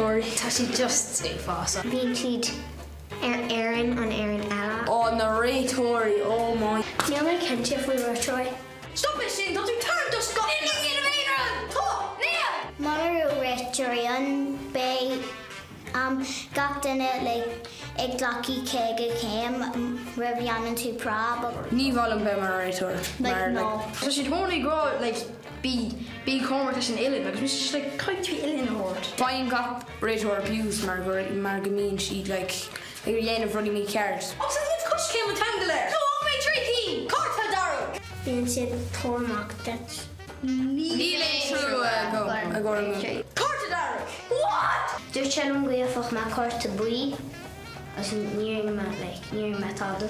Tóri. Tá si just é fása. Bhíonn siad Éireann an Éireann eile. Oh, na rétóri, oh my. Níl mé cinnte faoi roitóir. Stop it, Shane, don't you turn to Scott! Mar roitóiríon bé gach duine ag glací cé go céim rahíanaan tú práb. Ní bhlam be mar rétóir. No. So she'd only grow like be competition ilin, because she's like quite to ilin horde. Fáin gach rétóir abuse mar gomín siad like ag dhéanamh rudí mí ceart. Oh, so the cush came with Tangler. No, my tricky. Carta Darrow. Bhíonn siad tormach dat. Níl trú a go Carta Darrow. What? Dúirt sé an gcuoifach má cárta buí as níor me táda.